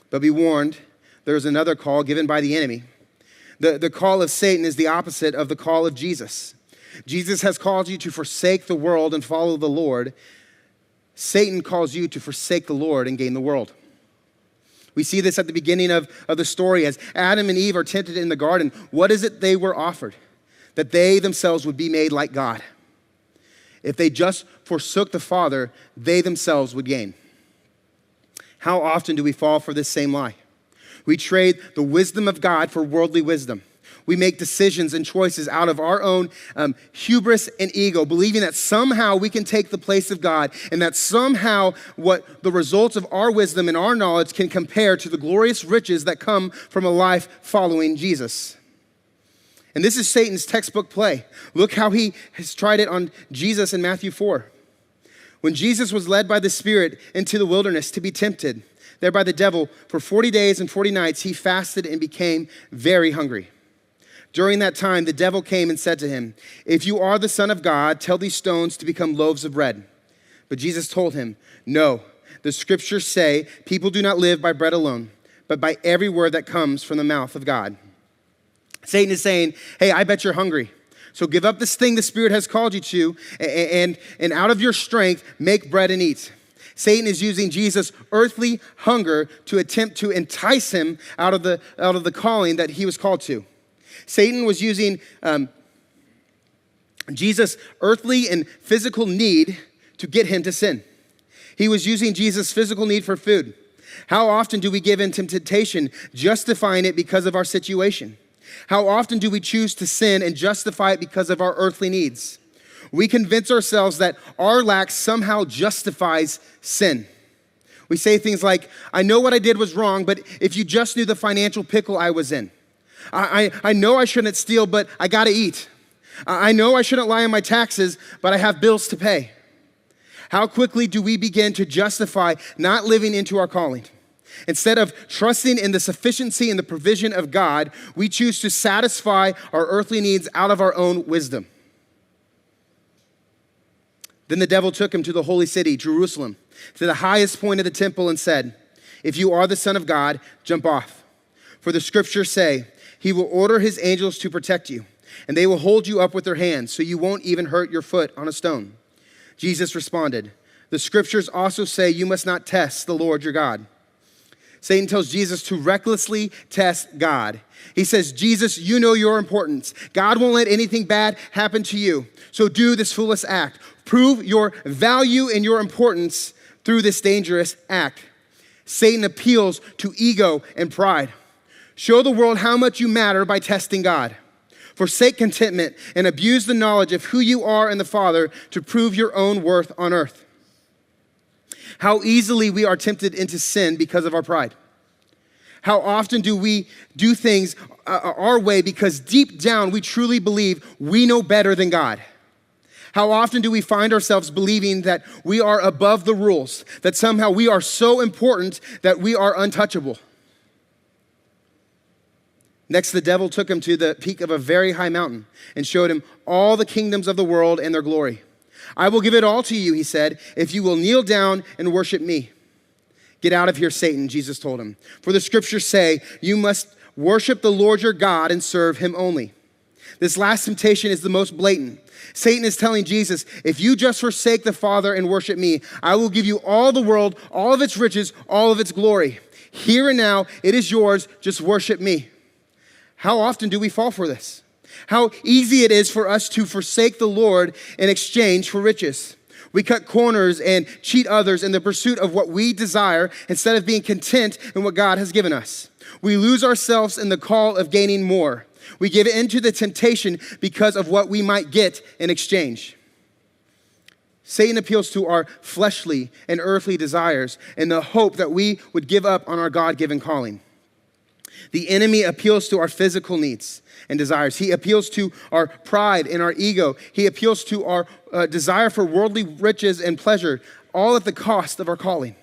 But be warned, there is another call given by the enemy. The call of Satan is the opposite of the call of Jesus. Jesus has called you to forsake the world and follow the Lord. Satan calls you to forsake the Lord and gain the world. We see this at the beginning of the story as Adam and Eve are tempted in the garden. What is it they were offered? That they themselves would be made like God. If they just forsook the Father, they themselves would gain. How often do we fall for this same lie? We trade the wisdom of God for worldly wisdom. We make decisions and choices out of our own hubris and ego, believing that somehow we can take the place of God and that somehow what the results of our wisdom and our knowledge can compare to the glorious riches that come from a life following Jesus. And this is Satan's textbook play. Look how he has tried it on Jesus in Matthew 4. When Jesus was led by the Spirit into the wilderness to be tempted there by the devil for 40 days and 40 nights, he fasted and became very hungry. During that time, the devil came and said to him, "If you are the Son of God, tell these stones to become loaves of bread." But Jesus told him, "No, the scriptures say people do not live by bread alone, but by every word that comes from the mouth of God." Satan is saying, hey, I bet you're hungry. So give up this thing the Spirit has called you to, and out of your strength, make bread and eat. Satan is using Jesus' earthly hunger to attempt to entice him out of the calling that he was called to. Satan was using Jesus' earthly and physical need to get him to sin. He was using Jesus' physical need for food. How often do we give in to temptation, justifying it because of our situation? How often do we choose to sin and justify it because of our earthly needs? We convince ourselves that our lack somehow justifies sin. We say things like, I know what I did was wrong, but if you just knew the financial pickle I was in. I know I shouldn't steal, but I gotta eat. I know I shouldn't lie on my taxes, but I have bills to pay. How quickly do we begin to justify not living into our calling? Instead of trusting in the sufficiency and the provision of God, we choose to satisfy our earthly needs out of our own wisdom. Then the devil took him to the holy city, Jerusalem, to the highest point of the temple and said, "If you are the Son of God, jump off. For the scriptures say, he will order his angels to protect you, and they will hold you up with their hands, so you won't even hurt your foot on a stone." Jesus responded, "The scriptures also say you must not test the Lord your God." Satan tells Jesus to recklessly test God. He says, Jesus, you know your importance. God won't let anything bad happen to you. So do this foolish act. Prove your value and your importance through this dangerous act. Satan appeals to ego and pride. Show the world how much you matter by testing God. Forsake contentment and abuse the knowledge of who you are in the Father to prove your own worth on earth. How easily we are tempted into sin because of our pride. How often do we do things our way because deep down we truly believe we know better than God? How often do we find ourselves believing that we are above the rules, that somehow we are so important that we are untouchable? Next, the devil took him to the peak of a very high mountain and showed him all the kingdoms of the world and their glory. "I will give it all to you," he said, "if you will kneel down and worship me." "Get out of here, Satan," Jesus told him. "For the scriptures say, you must worship the Lord your God and serve him only." This last temptation is the most blatant. Satan is telling Jesus, if you just forsake the Father and worship me, I will give you all the world, all of its riches, all of its glory. Here and now, it is yours, just worship me. How often do we fall for this? How easy it is for us to forsake the Lord in exchange for riches. We cut corners and cheat others in the pursuit of what we desire instead of being content in what God has given us. We lose ourselves in the call of gaining more. We give in to the temptation because of what we might get in exchange. Satan appeals to our fleshly and earthly desires in the hope that we would give up on our God-given calling. The enemy appeals to our physical needs and desires. He appeals to our pride and our ego. He appeals to our desire for worldly riches and pleasure, all at the cost of our calling.